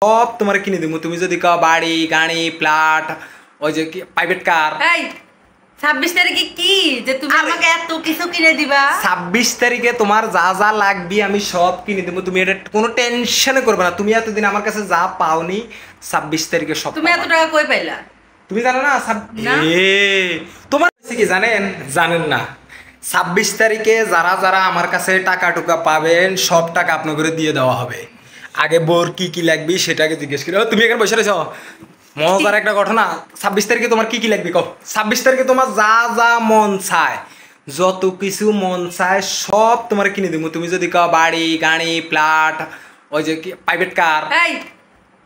সব তোমার কিনে দিব। তুমি যদি কাও বাড়ি গাড়ি ফ্ল্যাট ওই যে কি প্রাইভেট কার। এই 26 তারিখে কি যে তুমি আমাকে এত কিছু কিনে দিবা? 26 তারিখে তোমার যা যা লাগবে আমি সব কিনে দেবো। তুমি এটা কোনো টেনশন করবে না। তুমি এতদিন আমার কাছে যা পাওনি 26 তারিখে সব। তুমি এত টাকা কই পাইলা? তুমি জানো না? তোমার কি জানেন জানেন না? 26 তারিখে যারা যারা আমার কাছে টাকা টুকা পাবেন সব টাকা আপনাকে দিয়ে দেওয়া হবে। আগে বোর কি কি লাগবে সেটাকে জিজ্ঞেস করি। তুমি এখানে বসে রয়েছ, মজার একটা ঘটনা। 26 তারিখে তোমার কি কি লাগবে কও? 26 তারিখে তোমার যা যা মন চায়, যত কিছু মন চায় সব তোমার কিনে দেবো। তুমি যদি কাও বাড়ি গাড়ি ফ্ল্যাট ওই যে কি প্রাইভেট কার। এই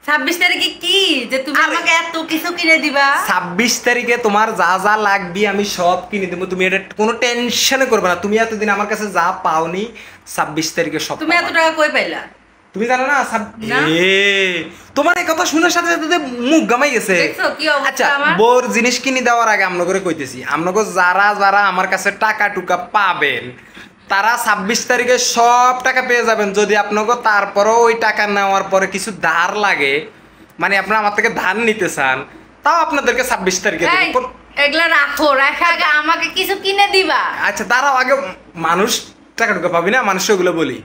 26 তারিখে কি যে তুমি আমাকে এত কিছু কিনে দিবা? 26 তারিখে তোমার যা যা লাগবে আমি সব কিনে দেবো। তুমি এটা কোনো টেনশন করবে না। তুমি এতদিন আমার কাছে যা পাওনি 26 তারিখে সব। তুমি এত টাকা কই পাইলা? তুমি জানো না? তোমার এই কথা শোনার সাথে সাথে মুখ গামাই গেছে। আচ্ছা, বোর জিনিস কিনে দেওয়ার আগে আমরা করে কইতেছি, আপনাকে যারা যারা আমার কাছে টাকা টুকা পাবেন তারা 26 তারিখে সব টাকা পেয়ে যাবেন। যদি আপনাকে তারপরেও ওই টাকা নেওয়ার পরে কিছু ধার লাগে, মানে আপনারা আমার থেকে ধার নিতে চান, তাও আপনাদেরকে 26 তারিখে দেব। এগুলা রাখো, রাখা আগে আমাকে কিছু কিনে দিবা। আচ্ছা, তারাও আগে মানুষ টাকা টুকা পাবি না, মানুষ ওগুলো বলি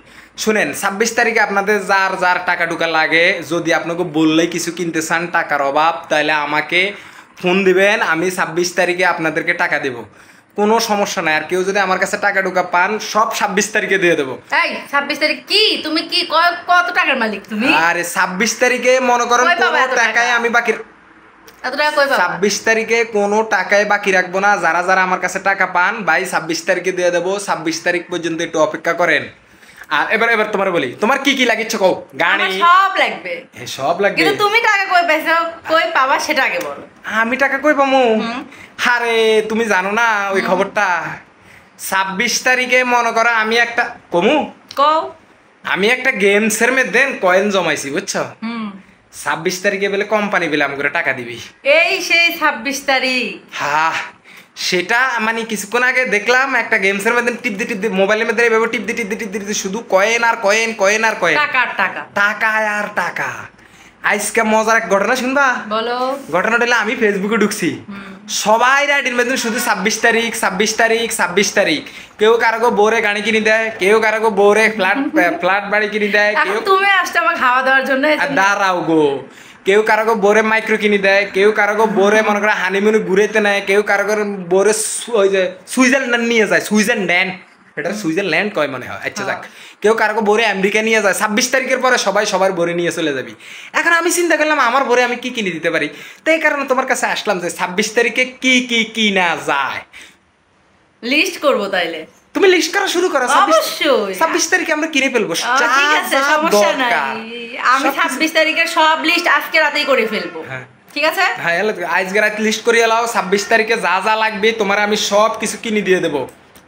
শুনেন। 26 তারিখে আপনাদের যার যার টাকা টুকা লাগে, যদি আপনাকে বললেই কিছু কিনতে চান, টাকার অভাব, তাহলে আমাকে ফোন দিবেন। আমি 26 তারিখে আপনাদেরকে টাকা দেব, কোনো সমস্যা নাই। আর কেউ যদি আমার কাছে টাকা টুকা পান সব 26 তারিখে দিয়ে দেবো। এই 26 তারিখ কি তুমি কি কত টাকার মালিক তুমি? আরে 26 তারিখে মনে করেন কোনো টাকায় আমি বাকি 26 তারিখে কোনো টাকায় বাকি রাখবো না। যারা যারা আমার কাছে টাকা পান ভাই 26 তারিখে দিয়ে দেবো। 26 তারিখ পর্যন্ত একটু অপেক্ষা করেন। আর এবার তোমার বলি, তোমার কি কি লাগিচ্ছে কও? গাড়ি সব লাগবে। সব লাগবে, কিন্তু তুমি টাকা কই পাইছো, কই পাবা সেটা আগে বলো। আমি টাকা কই পামু? আরে তুমি জানো না ওই খবরটা? 26 তারিখে মনে করো আমি একটা আমি একটা গেমসের মধ্যে কয়েন জমাইছি, বুঝছো? 26 তারিখে বলে কোম্পানি বলে আমাকে টাকা দিবি। এই সেই 26 তারিখ? হ্যাঁ, সেটা মানে কিছুক্ষণ আগে দেখলাম একটা গেমসের মধ্যে টিপ দিয়ে মোবাইলের মধ্যে এভাবে টিপ দিয়ে শুধু কয়েন আর কয়েন, কয়েন আর কয়েন, টাকা টাকা টাকা আর টাকা। আজকে মজার এক ঘটনা শুনবা? বলো। ঘটনাটা হলে আমি ফেসবুকে ঢুকছি, সবাই আইডির মধ্যে শুধু 26 তারিখ 26 তারিখ 26 তারিখ। কেউ কারো বোরে গাড়ি কিনে দেয়, কেউ কারো বোরে ফ্ল্যাট বাড়ি কিনে দেয়, কেউ তুমি আসছো আমার খাওয়া দাওয়ার জন্য। দাঁড়াও গো, কেউ কারো বোরে মাইক্রো কিনে দেয়, কেউ কারো বোরে মনে করে হানিমুনে ঘুরেতে নেয়, কেউ কারো বোরে ওই যে সুইজারল্যান্ড নিয়ে যায়। সুইজারল্যান্ড, এটা সুইজারল্যান্ড কয় মনে হয়। আচ্ছা যাক, কেউ কারো বোরে আমেরিকা নিয়ে যায়। 26 তারিখের পরে সবাই সবার বোরে নিয়ে চলে যাবি। এখন আমি চিন্তা করলাম আমার বোরে আমি কি কিনে দিতে পারি, তো এই কারণে তোমার কাছে আসলাম যে 26 তারিখে কি কি কিনা যায় লিস্ট করবো। তাইলে তুমি লিস্ট করা শুরু করো। অবশ্যই 26 তারিখে আমরা কিনে ফেলবো। ঠিক আছে, সমস্যা নাই। আমি 26 তারিখের সব লিস্ট আজকে রাতেই করে ফেলবো। ঠিক আছে? হ্যাঁ, আজকে রাত লিস্ট করিয়ে লাও। 26 তারিখে যা যা লাগবে তোমার আমি সব কিছু কিনে দিয়ে দেবো,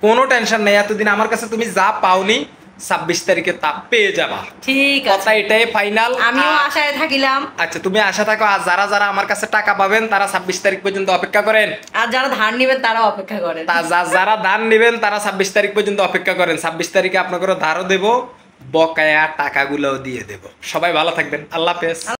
কোনো টেনশন নেই। এতদিন আমার কাছে তুমি যা পাওনি 26 তারিখে তা পেয়ে যাবা। ঠিক আছে, কথা এটাই ফাইনাল। আমিও আশায় থাকিলাম। আচ্ছা, তুমি আশা থাকো। আর যারা যারা আমার কাছে টাকা পাবেন তারা 26 তারিখ পর্যন্ত অপেক্ষা করেন। আর যারা ধার নেবেন তারাও অপেক্ষা করেন। যারা ধার নেবেন তারা 26 তারিখ পর্যন্ত অপেক্ষা করেন। 26 তারিখে আপনাকে ধারও দেবো, বকেয়া টাকাগুলোও দিয়ে দেবো। সবাই ভালো থাকবেন। আল্লাহ হাফেজ।